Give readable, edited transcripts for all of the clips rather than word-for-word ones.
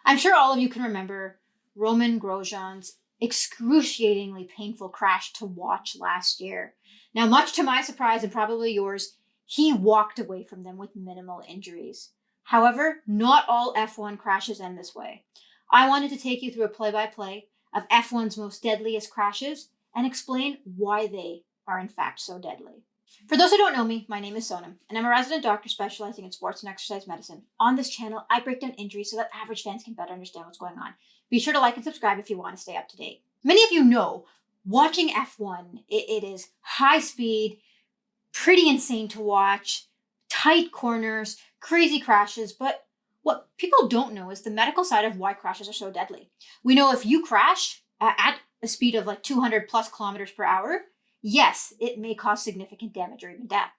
I'm sure all of you can remember Romain Grosjean's excruciatingly painful crash to watch last year. Now, much to my surprise and probably yours, he walked away from them with minimal injuries. However, not all F1 crashes end this way. I wanted to take you through a play-by-play of F1's most deadliest crashes and explain why they are in fact so deadly. For those who don't know me, my name is Sonam, and I'm a resident doctor specializing in sports and exercise medicine. On this channel, I break down injuries so that average fans can better understand what's going on. Be sure to like and subscribe if you want to stay up to date. Many of you know, watching F1, it is high speed, pretty insane to watch, tight corners, crazy crashes, but what people don't know is the medical side of why crashes are so deadly. We know if you crash at a speed of like 200 plus kilometers per hour, yes, it may cause significant damage or even death.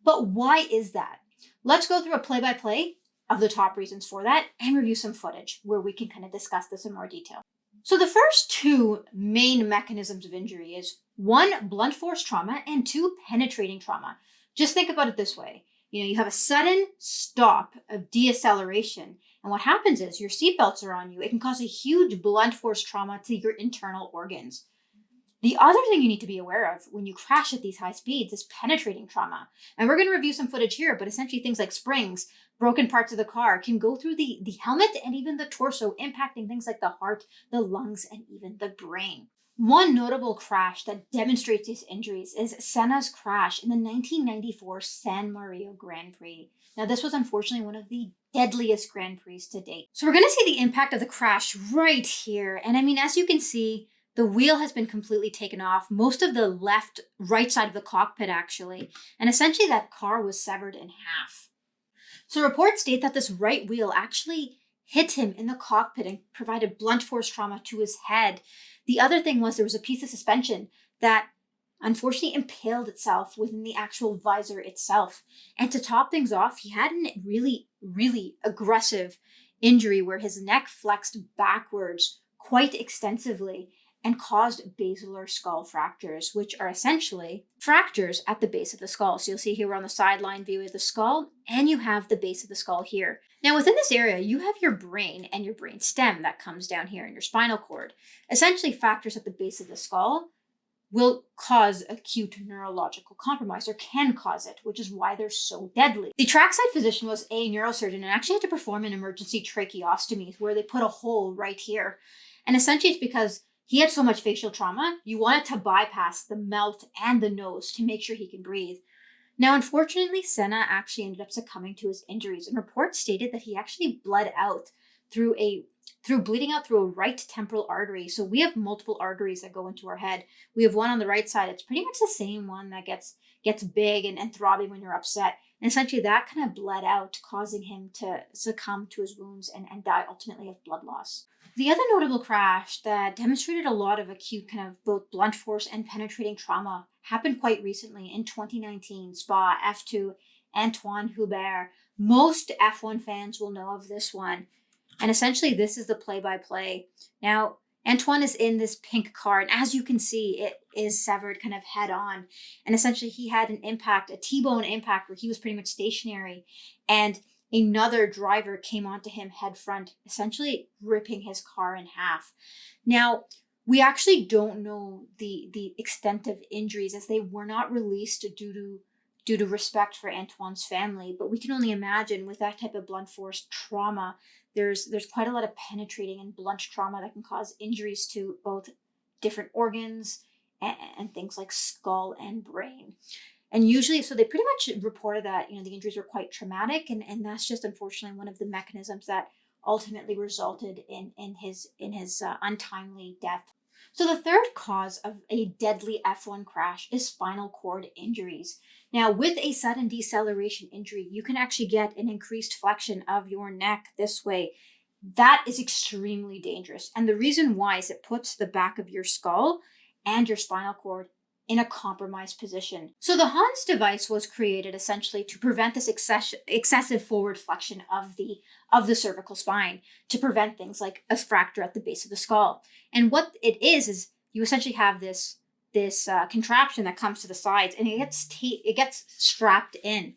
But why is that? Let's go through a play-by-play of the top reasons for that and review some footage where we can kind of discuss this in more detail. So the first two main mechanisms of injury is one, blunt force trauma, and two, penetrating trauma. Just think about it this way. You have a sudden stop of deceleration, and what happens is your seatbelts are on you. It can cause a huge blunt force trauma to your internal organs. The other thing you need to be aware of when you crash at these high speeds is penetrating trauma. And we're going to review some footage here, but essentially things like springs, broken parts of the car can go through the helmet and even the torso, impacting things like the heart, the lungs, and even the brain. One notable crash that demonstrates these injuries is Senna's crash in the 1994 San Marino Grand Prix. Now, this was unfortunately one of the deadliest Grand Prix to date. So we're going to see the impact of the crash right here. And I mean, as you can see, the wheel has been completely taken off, most of the right side of the cockpit actually, and essentially that car was severed in half. So reports state that this right wheel actually hit him in the cockpit and provided blunt force trauma to his head. The other thing was there was a piece of suspension that unfortunately impaled itself within the actual visor itself. And to top things off, he had a really, really aggressive injury where his neck flexed backwards quite extensively and caused basilar skull fractures, which are essentially fractures at the base of the skull. So you'll see here we're on the sideline view of the skull, and you have the base of the skull here. Now within this area, you have your brain and your brain stem that comes down here in your spinal cord. Essentially, fractures at the base of the skull will cause acute neurological compromise, or can cause it, which is why they're so deadly. The trackside physician was a neurosurgeon and actually had to perform an emergency tracheostomy where they put a hole right here. And essentially it's because he had so much facial trauma, you wanted to bypass the mouth and the nose to make sure he can breathe. Now, unfortunately, Senna actually ended up succumbing to his injuries, and reports stated that he actually bled out through bleeding out through a right temporal artery. So we have multiple arteries that go into our head. We have one on the right side. It's pretty much the same one that gets big and throbbing when you're upset. And essentially that kind of bled out, causing him to succumb to his wounds and die ultimately of blood loss. The other notable crash that demonstrated a lot of acute kind of both blunt force and penetrating trauma happened quite recently in 2019, Spa F2, Anthonie Hubert. Most F1 fans will know of this one. And essentially this is the play-by-play. Now, Anthonie is in this pink car, and as you can see, it is severed kind of head on. And essentially he had an impact, a T-bone impact, where he was pretty much stationary, and another driver came onto him head front, essentially ripping his car in half. Now, we actually don't know the extent of injuries, as they were not released due to respect for Anthonie's family, but we can only imagine with that type of blunt force trauma, there's quite a lot of penetrating and blunt trauma that can cause injuries to both different organs and things like skull and brain. And usually, so they pretty much reported that, the injuries were quite traumatic, and that's just unfortunately one of the mechanisms that ultimately resulted in his untimely death. So the third cause of a deadly F1 crash is spinal cord injuries. Now, with a sudden deceleration injury, you can actually get an increased flexion of your neck this way. That is extremely dangerous. And the reason why is it puts the back of your skull and your spinal cord in a compromised position. So the Hans device was created essentially to prevent this excessive forward flexion of the cervical spine, to prevent things like a fracture at the base of the skull. And what it is you essentially have this contraption that comes to the sides, and it gets strapped in,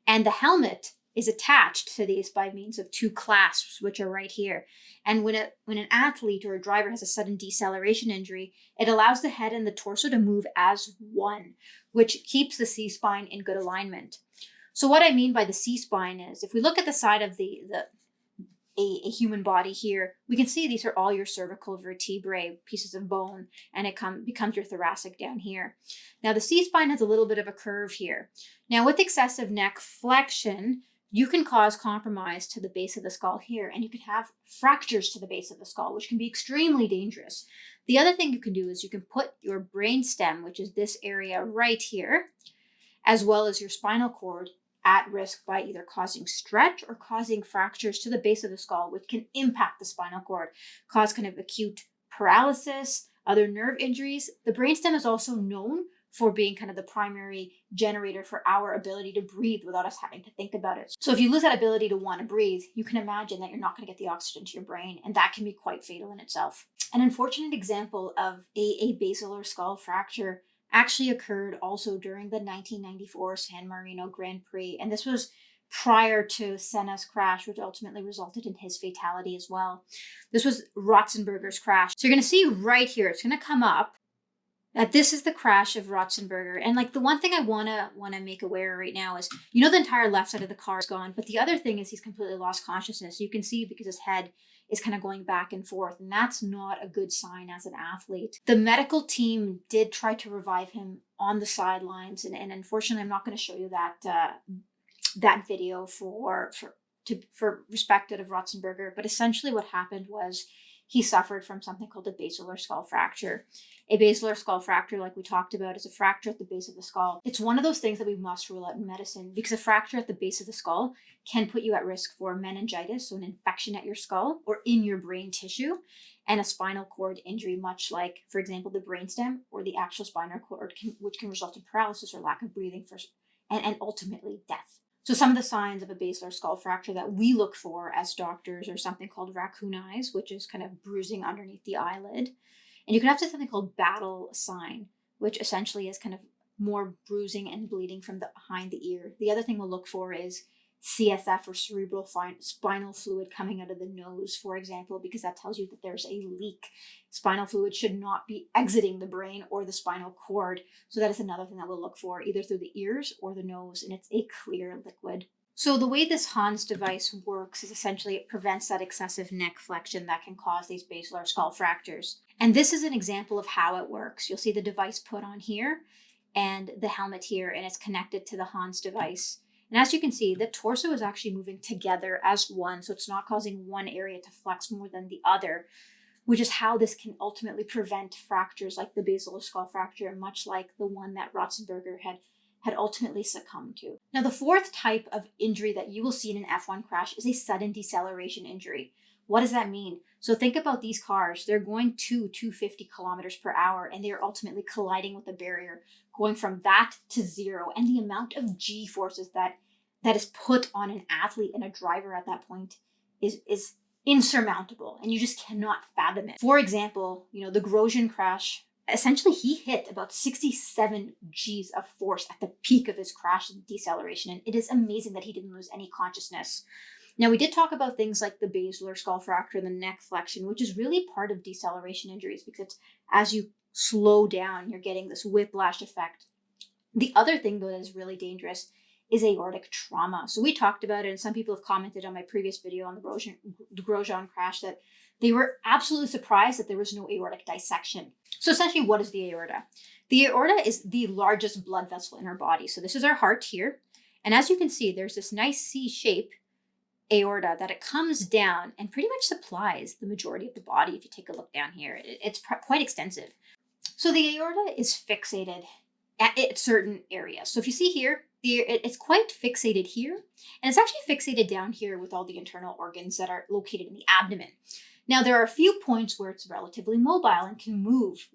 and the helmet is attached to these by means of two clasps, which are right here. And when an athlete or a driver has a sudden deceleration injury, it allows the head and the torso to move as one, which keeps the C-spine in good alignment. So what I mean by the C-spine is, if we look at the side of a human body here, we can see these are all your cervical vertebrae, pieces of bone, and it becomes your thoracic down here. Now the C-spine has a little bit of a curve here. Now with excessive neck flexion, you can cause compromise to the base of the skull here, and you can have fractures to the base of the skull, which can be extremely dangerous. The other thing you can do is you can put your brainstem, which is this area right here, as well as your spinal cord, at risk by either causing stretch or causing fractures to the base of the skull, which can impact the spinal cord, cause kind of acute paralysis, other nerve injuries. The brainstem is also known for being kind of the primary generator for our ability to breathe without us having to think about it. So if you lose that ability to want to breathe, you can imagine that you're not going to get the oxygen to your brain, and that can be quite fatal in itself. An unfortunate example of a basilar skull fracture actually occurred also during the 1994 San Marino Grand Prix. And this was prior to Senna's crash, which ultimately resulted in his fatality as well. This was Ratzenberger's crash. So you're going to see right here, it's going to come up that this is the crash of Ratzenberger. And like the one thing I want to make aware right now is, you know, the entire left side of the car is gone, but the other thing is he's completely lost consciousness. You can see because his head is kind of going back and forth, and that's not a good sign as an athlete. The medical team did try to revive him on the sidelines, and unfortunately, I'm not going to show you that video for respect of Ratzenberger. But essentially, what happened was he suffered from something called a basilar skull fracture. A basilar skull fracture, like we talked about, is a fracture at the base of the skull. It's one of those things that we must rule out in medicine, because a fracture at the base of the skull can put you at risk for meningitis, so an infection at your skull or in your brain tissue, and a spinal cord injury, much like, for example, the brainstem or the actual spinal cord, which can result in paralysis or lack of breathing and ultimately death. So some of the signs of a basilar skull fracture that we look for as doctors are something called raccoon eyes, which is kind of bruising underneath the eyelid. And you can have something called battle sign, which essentially is kind of more bruising and bleeding from behind the ear. The other thing we'll look for is CSF or cerebral spinal fluid coming out of the nose, for example, because that tells you that there's a leak. Spinal fluid should not be exiting the brain or the spinal cord. So that is another thing that we'll look for, either through the ears or the nose, and it's a clear liquid. So the way this Hans device works is essentially it prevents that excessive neck flexion that can cause these basilar skull fractures. And this is an example of how it works. You'll see the device put on here and the helmet here, and it's connected to the Hans device. And as you can see, the torso is actually moving together as one, so it's not causing one area to flex more than the other, which is how this can ultimately prevent fractures like the basilar skull fracture, much like the one that Ratzenberger had ultimately succumbed to. Now, the fourth type of injury that you will see in an F1 crash is a sudden deceleration injury. What does that mean? So think about these cars. They're going 250 kilometers per hour, and they're ultimately colliding with a barrier, going from that to zero. And the amount of G forces that is put on an athlete and a driver at that point is insurmountable, and you just cannot fathom it. For example, the Grosjean crash, essentially he hit about 67 Gs of force at the peak of his crash and deceleration, and it is amazing that he didn't lose any consciousness. Now, we did talk about things like the basilar skull fracture and the neck flexion, which is really part of deceleration injuries, because it's, as you slow down, you're getting this whiplash effect. The other thing, though, that is really dangerous is aortic trauma. So we talked about it, and some people have commented on my previous video on the Grosjean crash that they were absolutely surprised that there was no aortic dissection. So essentially, what is the aorta? The aorta is the largest blood vessel in our body. So this is our heart here. And as you can see, there's this nice C-shape aorta that it comes down and pretty much supplies the majority of the body. If you take a look down here, it's quite extensive. So the aorta is fixated at certain areas. So if you see here, it's quite fixated here, and it's actually fixated down here with all the internal organs that are located in the abdomen. Now, there are a few points where it's relatively mobile and can move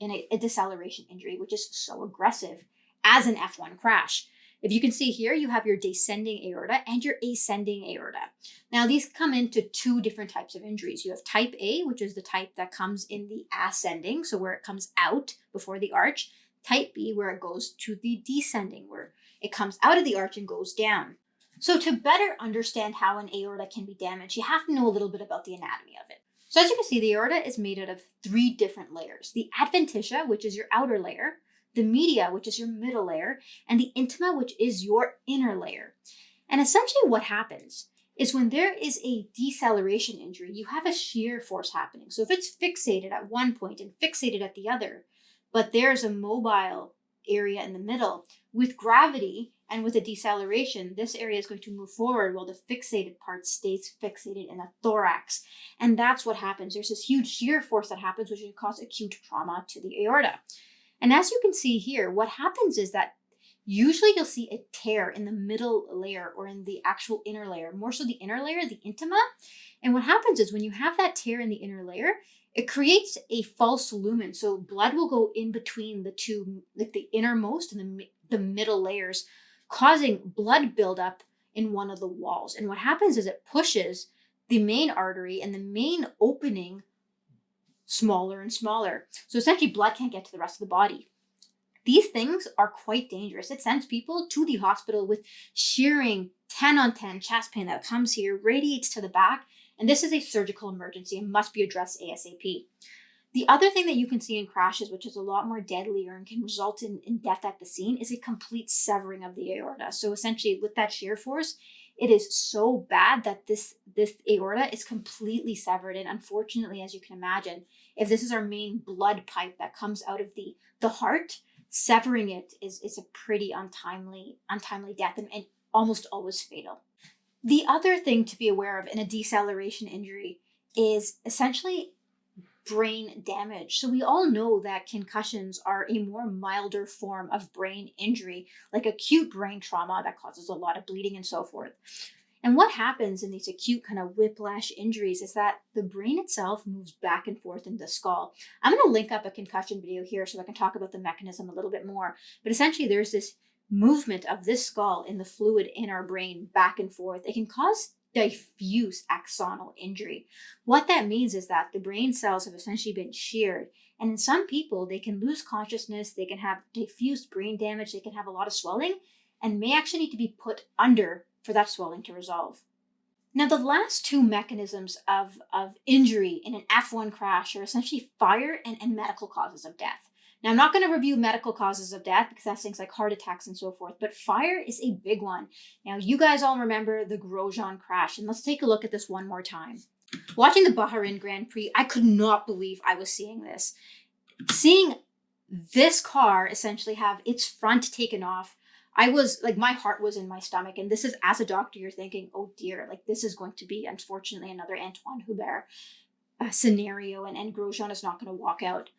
in a deceleration injury, which is so aggressive as an F1 crash. If you can see here, you have your descending aorta and your ascending aorta. Now, these come into two different types of injuries. You have type A, which is the type that comes in the ascending, so where it comes out before the arch. Type B, where it goes to the descending, where it comes out of the arch and goes down. So to better understand how an aorta can be damaged, you have to know a little bit about the anatomy of it. So as you can see, the aorta is made out of 3 different layers. The adventitia, which is your outer layer, the media, which is your middle layer, and the intima, which is your inner layer. And essentially what happens is when there is a deceleration injury, you have a shear force happening. So if it's fixated at one point and fixated at the other, but there's a mobile area in the middle, with gravity and with a deceleration, this area is going to move forward while the fixated part stays fixated in the thorax. And that's what happens. There's this huge shear force that happens, which can cause acute trauma to the aorta. And as you can see here, what happens is that usually you'll see a tear in the middle layer or in the actual inner layer, more so the inner layer, the intima. And what happens is when you have that tear in the inner layer, it creates a false lumen. So blood will go in between the two, like the innermost and the middle layers, causing blood buildup in one of the walls. And what happens is it pushes the main artery and the main opening smaller and smaller. So essentially blood can't get to the rest of the body. These things are quite dangerous. It sends people to the hospital with shearing 10 on 10 chest pain that comes here, radiates to the back, and this is a surgical emergency and must be addressed ASAP. The other thing that you can see in crashes, which is a lot more deadlier and can result in death at the scene, is a complete severing of the aorta. So essentially with that shear force, it is so bad that this aorta is completely severed. And unfortunately, as you can imagine, if this is our main blood pipe that comes out of the heart, severing it is a pretty untimely death and almost always fatal. The other thing to be aware of in a deceleration injury is essentially brain damage. So we all know that concussions are a more milder form of brain injury, like acute brain trauma that causes a lot of bleeding and so forth. And what happens in these acute kind of whiplash injuries is that the brain itself moves back and forth in the skull. I'm going to link up a concussion video here so I can talk about the mechanism a little bit more. But essentially there's this movement of this skull in the fluid in our brain back and forth. It can cause diffuse axonal injury. What that means is that the brain cells have essentially been sheared. And in some people, they can lose consciousness, they can have diffuse brain damage, they can have a lot of swelling, and may actually need to be put under for that swelling to resolve. Now, the last 2 mechanisms of injury in an F1 crash are essentially fire and medical causes of death. Now, I'm not going to review medical causes of death because that's things like heart attacks and so forth, but fire is a big one. Now, you guys all remember the Grosjean crash, and let's take a look at this one more time. Watching the Bahrain Grand Prix, I could not believe I was seeing this. Seeing this car essentially have its front taken off, I was like, my heart was in my stomach. And this is, as a doctor, you're thinking, oh dear, like this is going to be, unfortunately, another Anthonie Hubert scenario, and Grosjean is not going to walk out.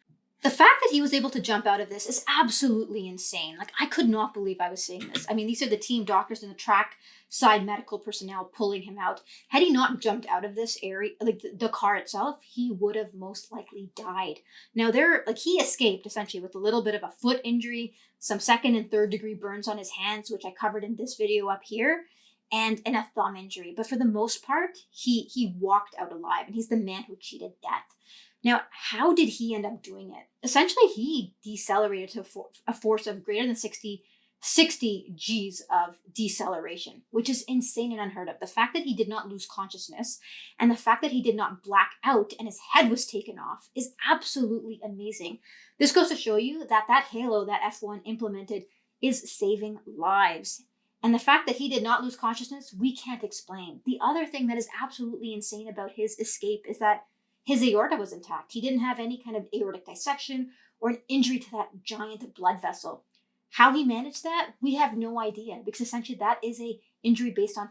The fact that he was able to jump out of this is absolutely insane. Like, I could not believe I was seeing this. I mean, these are the team doctors and the track side medical personnel pulling him out. Had he not jumped out of this area, like the car itself, he would have most likely died. Now, he escaped essentially with a little bit of a foot injury, some 2nd and 3rd degree burns on his hands, which I covered in this video up here, and a thumb injury. But for the most part, he walked out alive, and he's the man who cheated death. Now, how did he end up doing it? Essentially, he decelerated to a force of greater than 60 Gs of deceleration, which is insane and unheard of. The fact that he did not lose consciousness and the fact that he did not black out and his head was taken off is absolutely amazing. This goes to show you that halo that F1 implemented is saving lives. And the fact that he did not lose consciousness, we can't explain. The other thing that is absolutely insane about his escape is that his aorta was intact. He didn't have any kind of aortic dissection or an injury to that giant blood vessel. How he managed that, we have no idea, because essentially that is an injury based on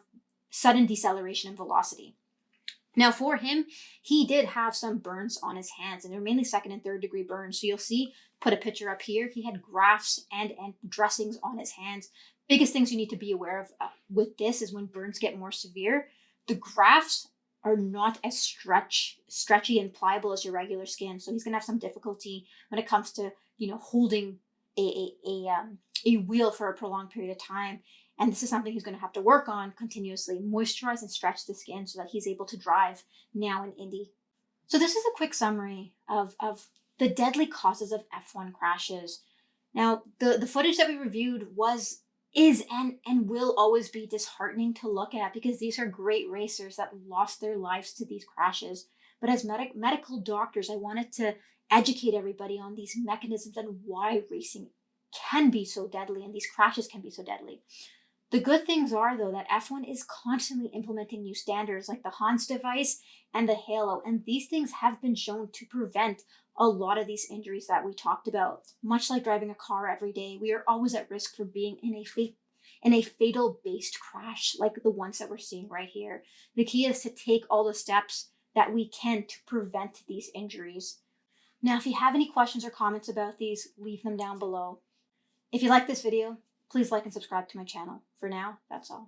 sudden deceleration and velocity. Now for him, he did have some burns on his hands, and they were mainly 2nd and 3rd degree burns. So you'll see, put a picture up here, he had grafts and dressings on his hands. Biggest things you need to be aware of with this is when burns get more severe, the grafts are not as stretchy and pliable as your regular skin. So he's going to have some difficulty when it comes to, holding a wheel for a prolonged period of time. And this is something he's going to have to work on continuously, moisturize and stretch the skin so that he's able to drive now in Indy. So this is a quick summary of the deadly causes of F1 crashes. Now, the footage that we reviewed was is and will always be disheartening to look at, because these are great racers that lost their lives to these crashes. But as medical doctors, I wanted to educate everybody on these mechanisms and why racing can be so deadly and these crashes can be so deadly. The good things are, though, that F1 is constantly implementing new standards like the Hans device and the Halo, and these things have been shown to prevent a lot of these injuries that we talked about. Much like driving a car every day, we are always at risk for being in a fatal based crash like the ones that we're seeing right here. The key is to take all the steps that we can to prevent these injuries. Now, if you have any questions or comments about these, leave them down below. If you like this video, please like and subscribe to my channel. For now, that's all.